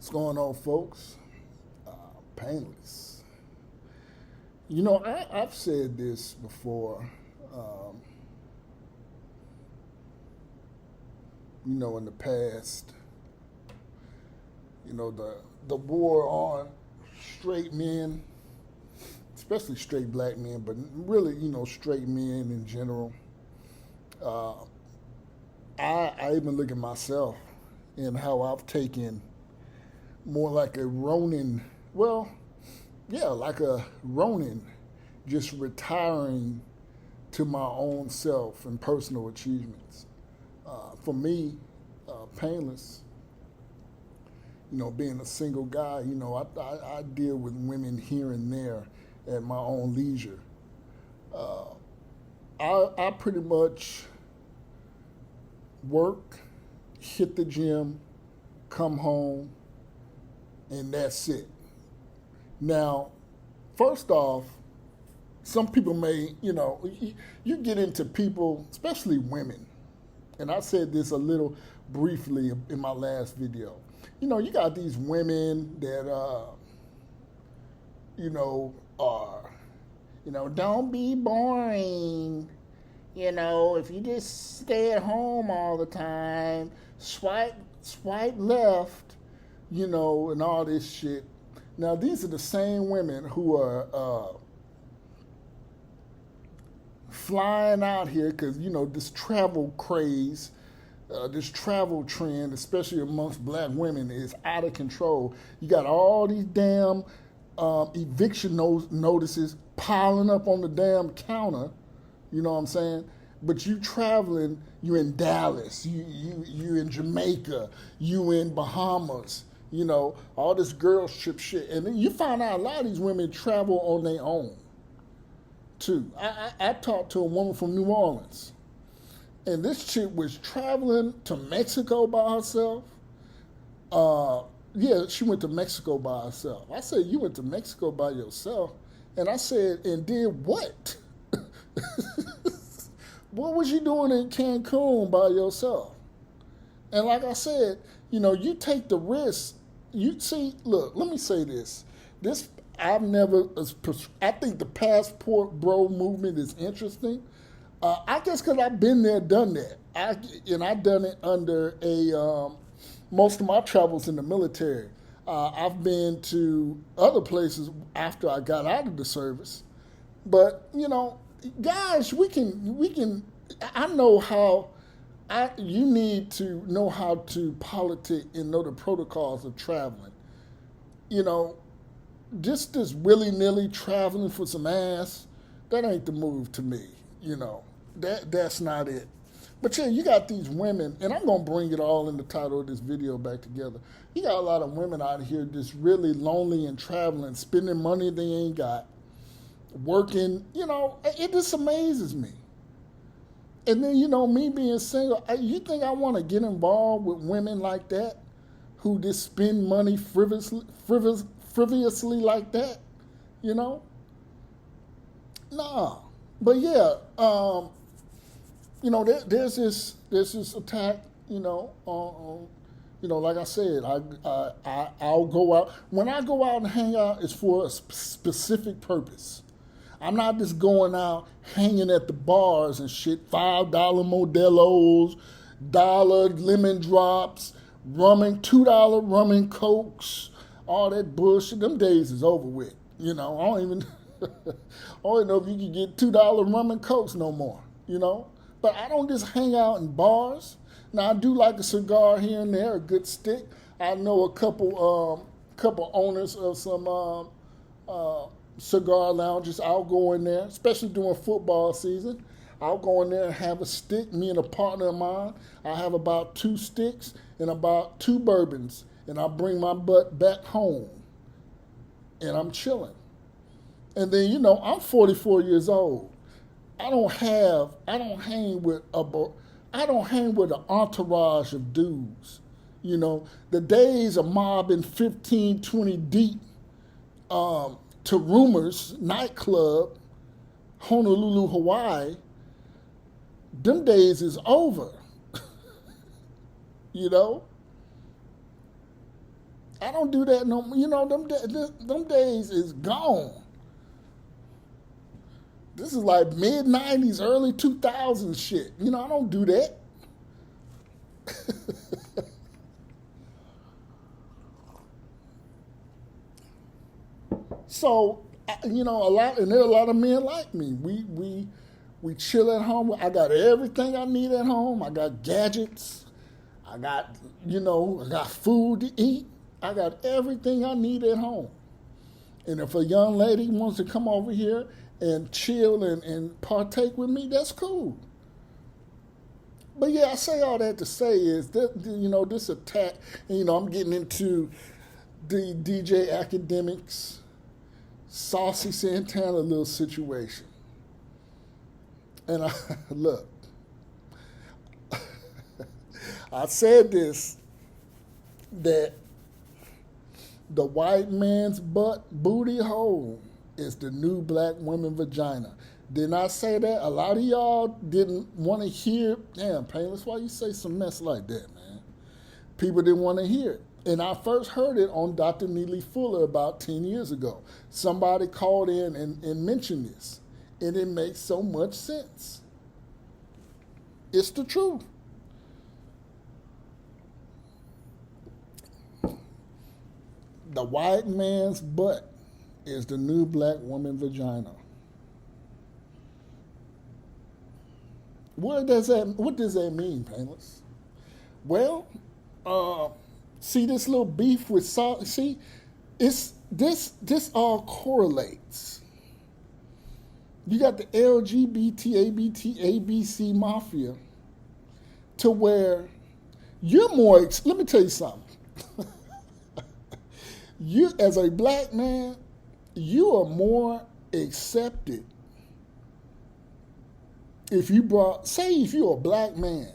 What's going on, folks? Painless. You know, I've said this before. Um, in the past, the war on straight men, especially straight black men, but really, straight men in general. Uh, I even look at myself and how I've taken more like a Ronin. Well, yeah, like a Ronin, just retiring to my own self and personal achievements. For me, painless, being a single guy, I deal with women here and there at my own leisure. Uh, I pretty much work, hit the gym, come home, and that's it. Now, first off, some people may, you get into people, especially women, and I said this a little briefly in my last video. You got these women that, are, don't be boring. If you just stay at home all the time, swipe left, and all this shit. Now, these are the same women who are flying out here because, this travel craze, this travel trend, especially amongst black women, is out of control. You got all these damn eviction notices piling up on the damn counter, you know what I'm saying? But you traveling, you in Dallas, you in Jamaica, you in Bahamas, all this girl trip shit. And then you find out a lot of these women travel on their own, too. I talked to a woman from New Orleans, and this chick was traveling to Mexico by herself. Yeah, she went to Mexico by herself. I said, you went to Mexico by yourself? And I said, and did what? What was you doing in Cancun by yourself? And like I said, you take the risk. You see, look, let me say this. I think the passport bro movement is interesting. I guess because I've been there, done that. I've done it under most of my travels in the military. I've been to other places after I got out of the service. But, guys, we can, I know how, you need to know how to politic and know the protocols of traveling. Just this willy-nilly traveling for some ass, that ain't the move to me, That's not it. But yeah, you got these women, and I'm going to bring it all in the title of this video back together. You got a lot of women out here just really lonely and traveling, spending money they ain't got, working, it just amazes me. And then, me being single, you think I want to get involved with women like that who just spend money frivolously like that, Nah. But yeah, there's this attack, like I said, I'll go out. When I go out and hang out, it's for a specific purpose. I'm not just going out hanging at the bars and shit, $5 Modelo's, dollar lemon drops, $2 rum and cokes, all that bullshit. Them days is over with. I don't even know if you can get $2 rum and cokes no more, But I don't just hang out in bars. Now I do like a cigar here and there, a good stick. I know a couple owners of some cigar lounges. I'll go in there, especially during football season. I'll go in there and have a stick. Me and a partner of mine, I have about 2 sticks and about 2 bourbons, and I bring my butt back home, and I'm chilling. And then, I'm 44 years old. I don't hang with an entourage of dudes. The days of mobbing 15, 20 deep to Rumors nightclub, Honolulu, Hawaii, them days is over. I don't do that no more. You know, them days is gone. This is like mid 90s, early 2000s shit. You know, I don't do that. So, you know, and there are a lot of men like me. We chill at home. I got everything I need at home. I got gadgets. I got, I got food to eat. I got everything I need at home. And if a young lady wants to come over here and chill and partake with me, that's cool. But yeah, I say all that to say is that, this attack, I'm getting into the DJ Academics, Saucy Santana little situation. And look, I said this, that the white man's booty hole is the new black woman vagina. Didn't I say that? A lot of y'all didn't want to hear. Damn, Painless, why you say some mess like that, man? People didn't want to hear it. And I first heard it on Dr. Neely Fuller about 10 years ago. Somebody called in and mentioned this. And it makes so much sense. It's the truth. The white man's butt is the new black woman vagina. What does that mean, Painless? Well, see this little beef with salt. See, it's this all correlates. You got the LGBT, ABT, ABC mafia, to where you're more. Let me tell you something. You, as a black man, you are more accepted if you're a black man,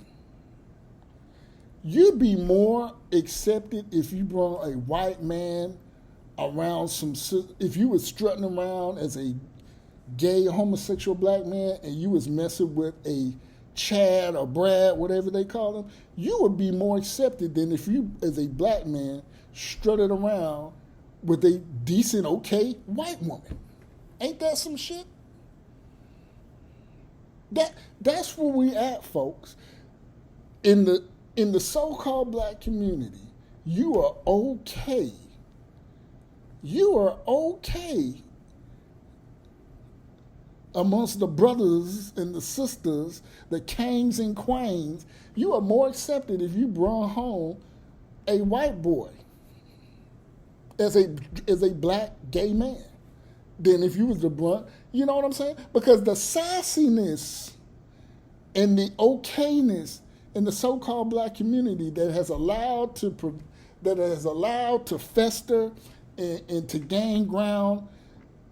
you'd be more accepted if you brought a white man around if you was strutting around as a gay homosexual black man and you was messing with a Chad or Brad, whatever they call them, you would be more accepted than if you, as a black man, strutted around with a decent, okay white woman. Ain't that some shit? That's where we at, folks. In the so-called black community, you are okay. You are okay amongst the brothers and the sisters, the kings and queens. You are more accepted if you brought home a white boy as a black gay man than if you was the brunt. You know what I'm saying? Because the sassiness and the okayness in the so-called black community that has allowed to fester and to gain ground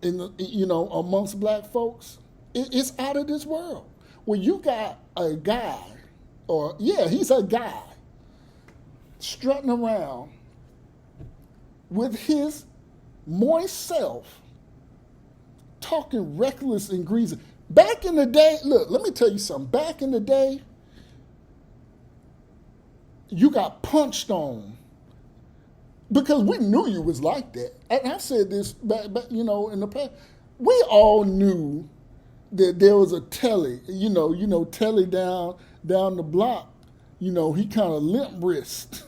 amongst black folks, it's out of this world. When you got a guy, he's a guy strutting around with his moist self, talking reckless and greasy. Back in the day, look, let me tell you something. Back in the day, you got punched on because we knew you was like that. And I said this back in the past. We all knew that there was a Telly, Telly down the block. He kind of limp wrist.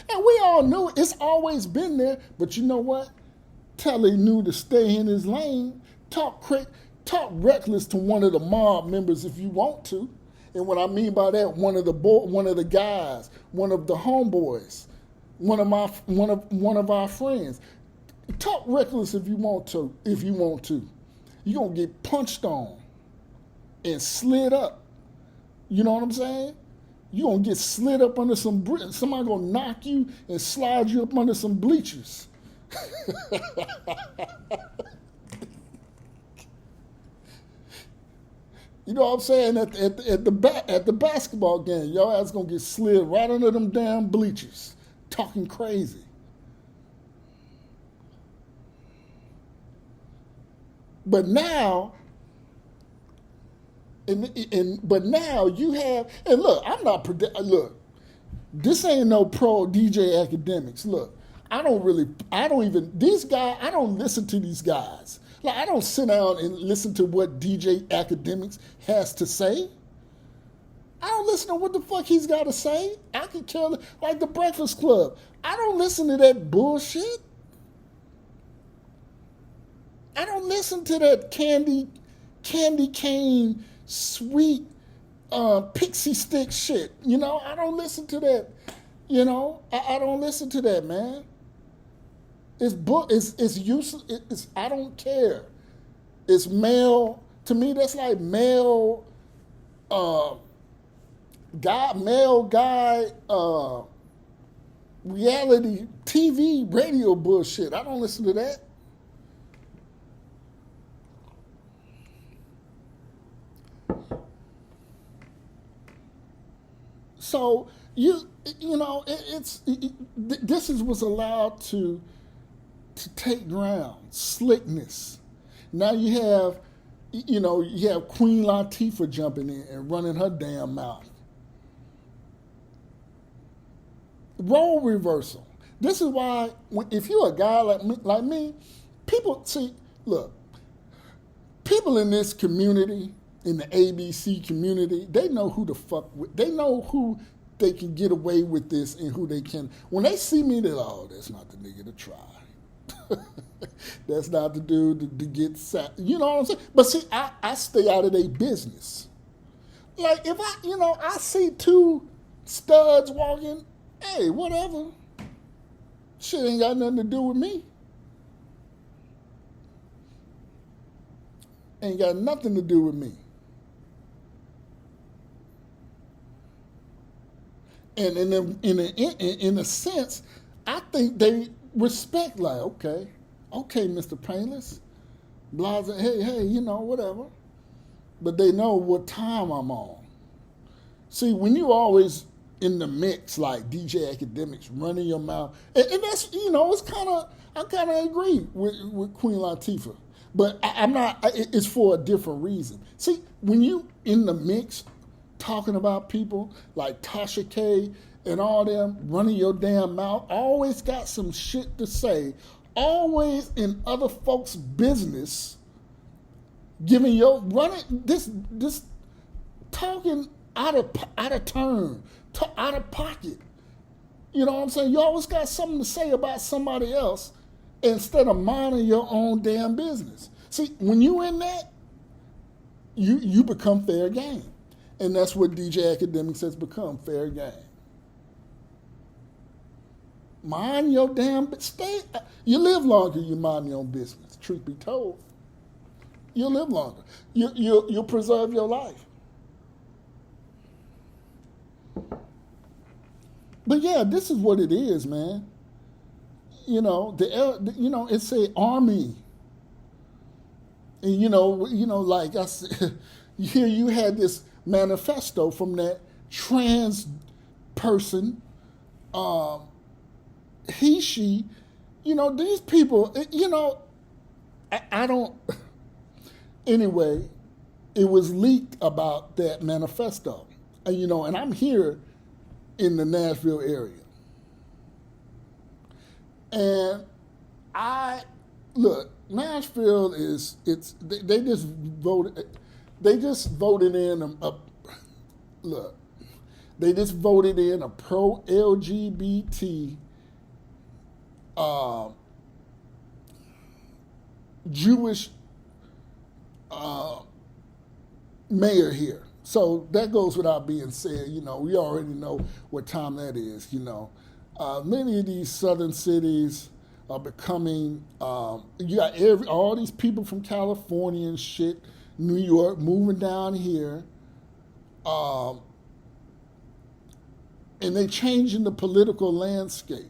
And we all knew it's always been there. But you know what? Telly knew to stay in his lane. Talk reckless to one of the mob members if you want to. And what I mean by that, one of the guys, one of the homeboys, one of our friends. Talk reckless if you want to. You're gonna get punched on and slid up. You know what I'm saying? You're gonna get slid up under some somebody gonna knock you and slide you up under some bleachers. You know what I'm saying? At the basketball game, your ass gonna get slid right under them damn bleachers, talking crazy. But now, but now you have, and look, I'm not look. This ain't no pro DJ Academics. Look, I don't listen to these guys. Like, I don't sit down and listen to what DJ Academics has to say. I don't listen to what the fuck he's got to say. I can tell, like the Breakfast Club. I don't listen to that bullshit. I don't listen to that candy cane, sweet, pixie stick shit. You know, I don't listen to that. You know, I don't listen to that, man. It's useless. I don't care. It's male. To me, that's like male guy reality TV radio bullshit. I don't listen to that. So this is what's allowed to take ground, slickness. Now you have Queen Latifah jumping in and running her damn mouth. Role reversal. This is why if you're a guy like me, people in this community, in the ABC community, they know who the fuck, they know who they can get away with this and who they can. When they see me, they're like, oh, that's not the nigga to try. That's not the dude to get sat. You know what I'm saying? But see, I stay out of their business. Like if I see two studs walking, hey, whatever. Shit ain't got nothing to do with me. Ain't got nothing to do with me. And in a sense, I think they respect, like, okay, Mr. Painless, blah, hey, whatever. But they know what time I'm on. See, when you always in the mix, like DJ Academics, running your mouth, and that's, it's I kind of agree with Queen Latifah. But I'm not, it's for a different reason. See, when you in the mix, talking about people like Tasha K and all them, running your damn mouth, always got some shit to say, always in other folks' business, this talking out of turn, out of pocket. You know what I'm saying? You always got something to say about somebody else instead of minding your own damn business. See, when you in that, you become fair game. And that's what DJ Academics has become, fair game. Mind your damn, you live longer, you mind your own business, truth be told. You'll live longer. You'll preserve your life. But yeah, this is what it is, man. It's a army. And like I said, here you had this manifesto from that trans person, he, she, these people, I don't, anyway, it was leaked about that manifesto, and I'm here in the Nashville area. And Nashville they just voted in they just voted in a pro-LGBT Jewish mayor here. So that goes without being said. We already know what time that is. Many of these southern cities are becoming, you got all these people from California and shit, New York, moving down here, and they changing the political landscape.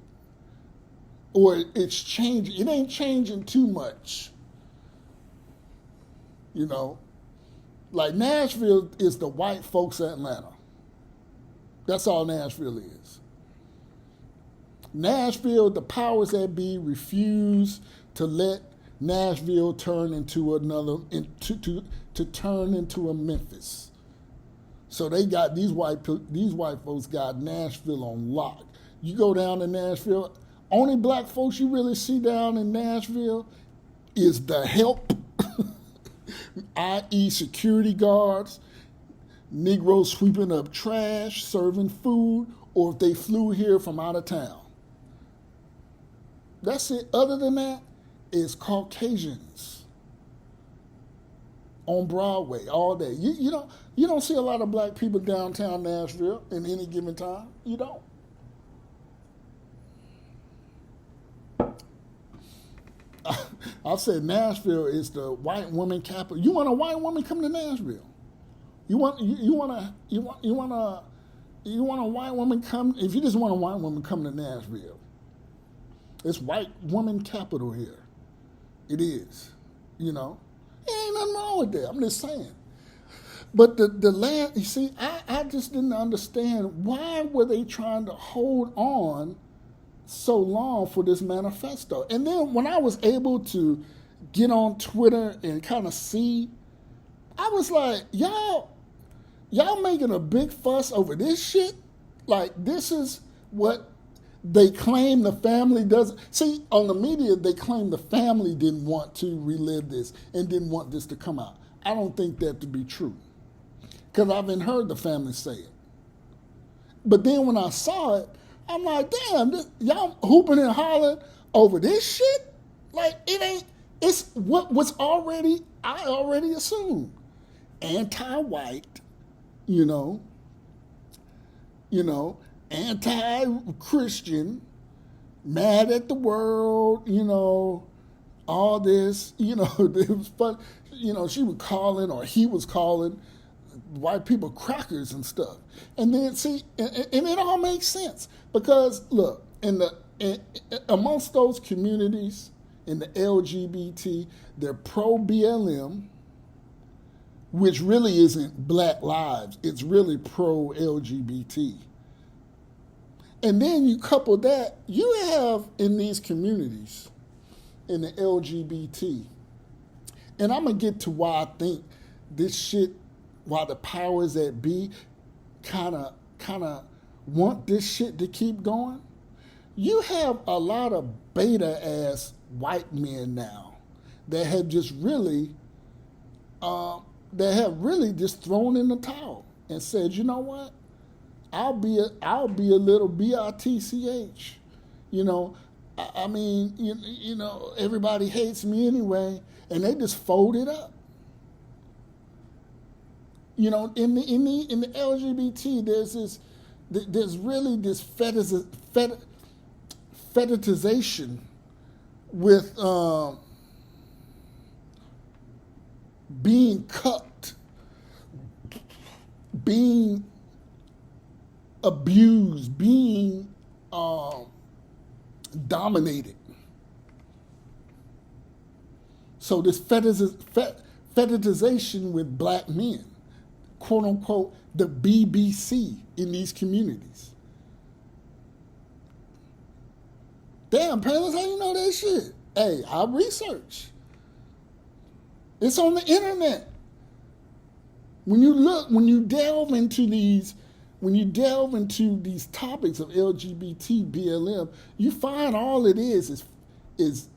Or it's changing. It ain't changing too much. Like Nashville is the white folks' Atlanta. That's all Nashville is. Nashville, the powers that be refuse to let Nashville turn into to turn into a Memphis. So they got these white folks got Nashville on lock. You go down to Nashville, only black folks you really see down in Nashville is the help, i.e. security guards, Negroes sweeping up trash, serving food, or if they flew here from out of town. That's it. Other than that, it's Caucasians on Broadway all day. You don't see a lot of black people downtown Nashville in any given time. You don't. I've said Nashville is the white woman capital. You want a white woman come to Nashville? You want a white woman come? If you just want a white woman come to Nashville, it's white woman capital here. It is. Ain't nothing wrong with that. I'm just saying. But the land, you see, I just didn't understand why were they trying to hold on so long for this manifesto. And then when I was able to get on Twitter and kind of see, I was like, y'all making a big fuss over this shit? Like, this is what they claim the family doesn't. See, on the media, they claim the family didn't want to relive this and didn't want this to come out. I don't think that to be true, because I haven't heard the family say it. But then when I saw it, I'm like, damn, y'all hooping and hollering over this shit? Like, it's what was I already assumed. Anti-white, anti-Christian, mad at the world, all this, it was fun. She was calling, or he was calling, white people crackers and stuff. And then see, and it all makes sense, because look, amongst those communities in the LGBT, they're pro BLM, which really isn't Black Lives. It's really pro LGBT. And then you couple that, you have in these communities, in the LGBT, and I'm going to get to why I think this shit, why the powers that be kind of want this shit to keep going. You have a lot of beta-ass white men now that have just really, just thrown in the towel and said, you know what? I'll be a little bitch. I mean, everybody hates me anyway, and they just fold it up. In the LGBT, there's really this fetishization with being cucked, being abused, being dominated. So this fetishization with black men, quote unquote, the BBC in these communities. Damn, parents, how you know that shit? Hey, I research. It's on the internet. When you delve into these topics of LGBT, BLM, you find all it is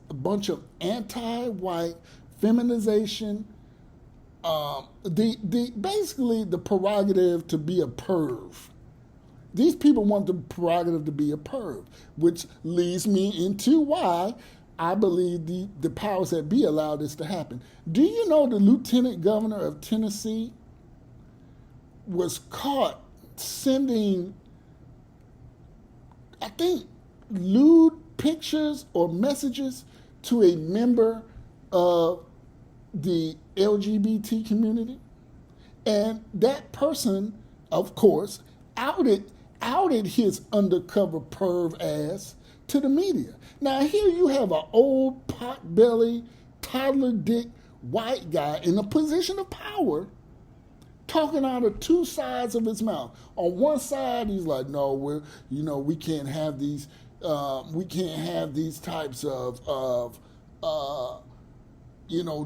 a bunch of anti-white feminization, basically the prerogative to be a perv. These people want the prerogative to be a perv, which leads me into why I believe the powers that be allow this to happen. Do you know the lieutenant governor of Tennessee was caught sending, I think, lewd pictures or messages to a member of the LGBT community? And that person, of course, outed his undercover perv ass to the media. Now here you have an old pot-belly, toddler dick white guy in a position of power talking out of two sides of his mouth. On one side, he's like, no, we can't have these types of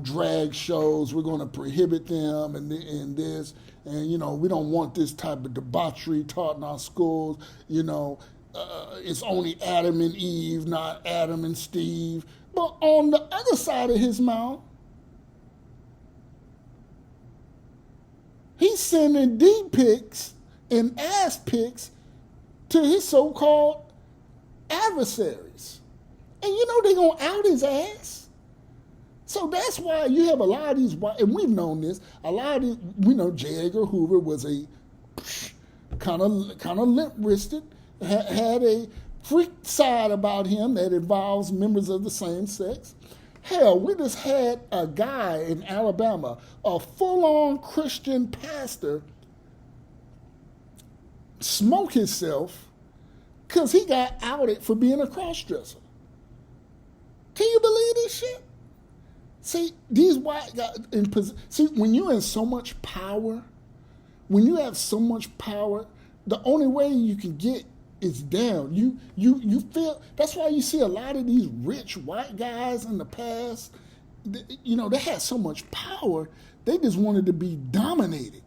drag shows. We're going to prohibit them and this. And, we don't want this type of debauchery taught in our schools. It's only Adam and Eve, not Adam and Steve. But on the other side of his mouth, he's sending D pics and ass pics to his so-called adversaries. And they're going to out his ass. So that's why you have a lot of these, and we've known this, a lot of these, we know J. Edgar Hoover was a kind of limp-wristed, had a freak side about him that involves members of the same sex. Hell, we just had a guy in Alabama, a full-on Christian pastor, smoke himself because he got outed for being a cross-dresser. Can you believe this shit? See, these white guys, when you're in so much power, when you have so much power, the only way you can get is down. You feel, that's why you see a lot of these rich white guys in the past, they had so much power, they just wanted to be dominated.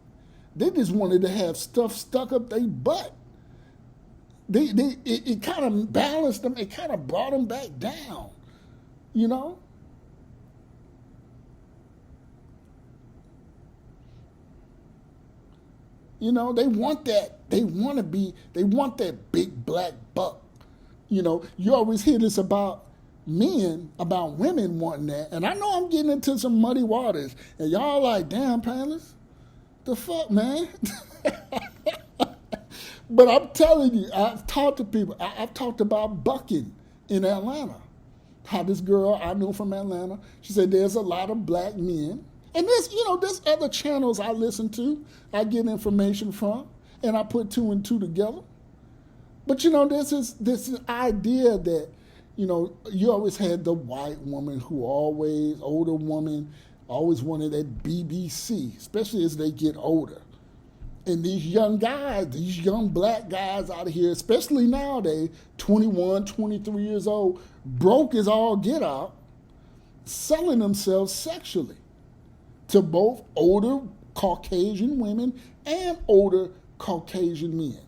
They just wanted to have stuff stuck up their butt. It kind of balanced them, it kind of brought them back down, they want that. They want that big black buck. You always hear this about men, about women wanting that. And I know I'm getting into some muddy waters. And y'all like, damn, Palace, the fuck, man? But I'm telling you, I've talked to people. I've talked about bucking in Atlanta. How this girl I knew from Atlanta, she said there's a lot of black men. And there's other channels I listen to, I get information from, and I put two and two together. But this idea that, you always had the white woman older woman, always wanted that BBC, especially as they get older. And these young guys, these young black guys out of here, especially nowadays, 21, 23 years old, broke as all get out, selling themselves sexually to both older Caucasian women and older Caucasian men.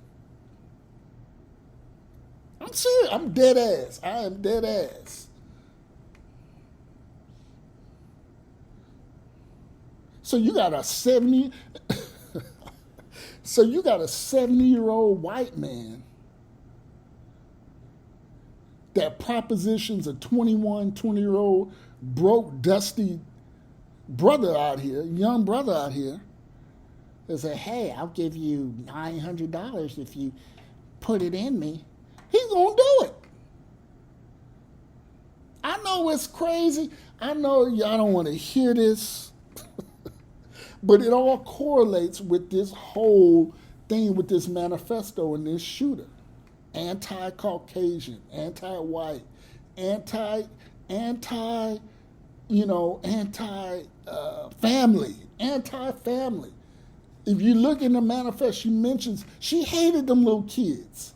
I'm serious. I'm dead ass. I am dead ass. So you got a 70-year-old white man that propositions a 21, 20-year-old broke, dusty brother out here, young brother out here, that say, hey, I'll give you $900 if you put it in me. He's going to do it. I know it's crazy. I know y'all don't want to hear this. But it all correlates with this whole thing, with this manifesto and this shooter. Anti-Caucasian, anti-white, anti-family, anti-family. If you look in the manifesto, she mentions she hated them little kids.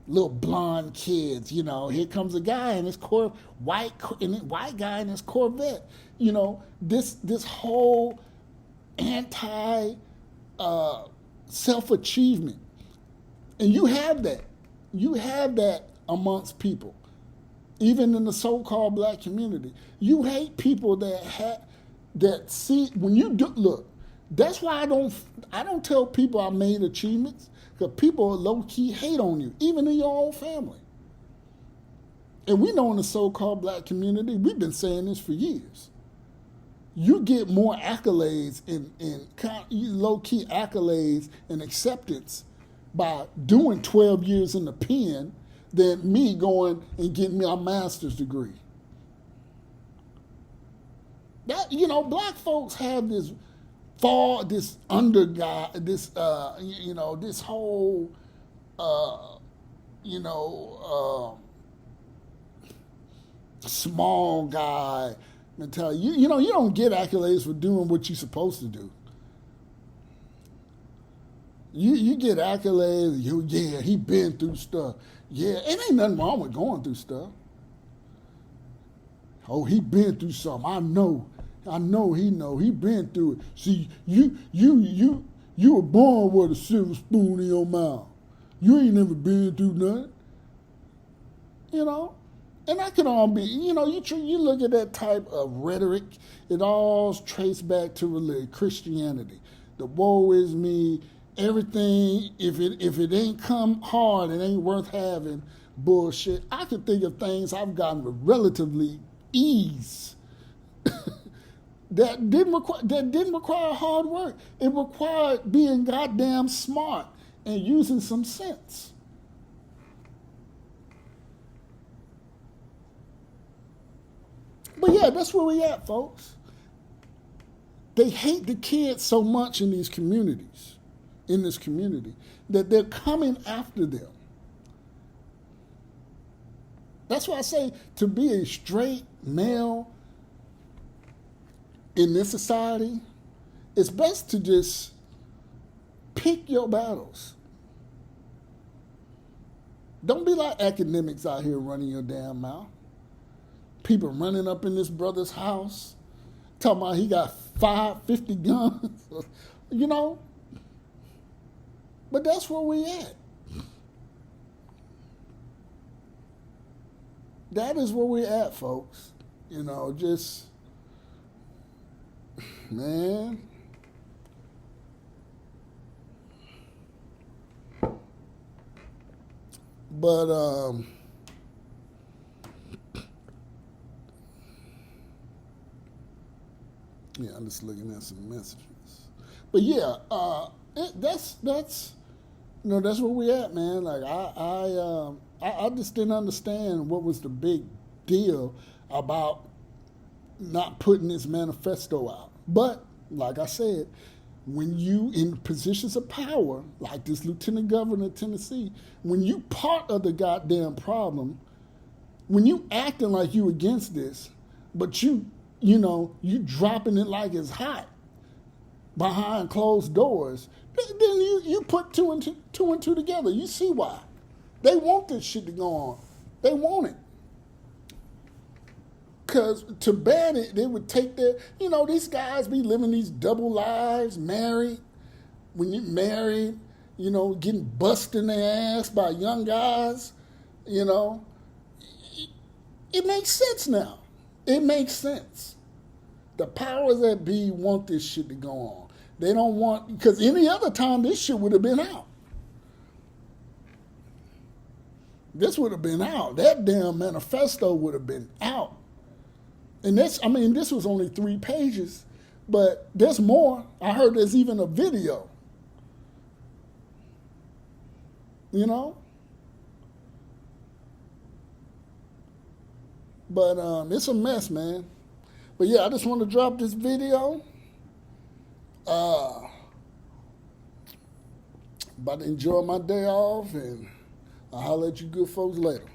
Little blonde kids, here comes a guy in his white guy in his Corvette. This whole anti self-achievement. And you have that amongst people, even in the so-called black community. You hate people that see, when you do, look, that's why I don't tell people I made achievements, because people low-key hate on you, even in your own family. And we know in the so-called black community, we've been saying this for years. You get more accolades and low-key accolades and acceptance by doing 12 years in the pen than me going and getting my master's degree. That, black folks have this this whole, small guy mentality. You don't get accolades for doing what you're supposed to do. You get accolades. Yeah, he been through stuff. Yeah, it ain't nothing wrong with going through stuff. Oh, he been through something. I know he know. He been through it. See, you were born with a silver spoon in your mouth. You ain't never been through nothing. You know? And that can all be, you look at that type of rhetoric, it all traces back to religion, Christianity. The woe is me, everything, if it ain't come hard, it ain't worth having, bullshit. I can think of things I've gotten with relatively ease that didn't require hard work. It required being goddamn smart and using some sense. But yeah, that's where we at, folks. They hate the kids so much in this community, that they're coming after them. That's why I say to be a straight male in this society, it's best to just pick your battles. Don't be like academics out here running your damn mouth. People running up in this brother's house, talking about he got 50 guns, But that's where we at. That is where we at, folks. Just, man. But, yeah, I'm just looking at some messages. But yeah, that's that's where we at, man. Like I just didn't understand what was the big deal about not putting this manifesto out. But like I said, when you in positions of power, like this lieutenant governor of Tennessee, when you part of the goddamn problem, when you acting like you against this, but you dropping it like it's hot behind closed doors, then you put two and two together. You see why. They want this shit to go on. They want it. Because to ban it, they would take these guys be living these double lives, married. When you're married, getting busted in their ass by young guys, it makes sense now. It makes sense. The powers that be want this shit to go on. They don't want, because any other time this shit would have been out. This would have been out. That damn manifesto would have been out. And this was only 3 pages, but there's more. I heard there's even a video. But it's a mess, man. But yeah, I just want to drop this video. About to enjoy my day off, and I'll holler at you good folks later.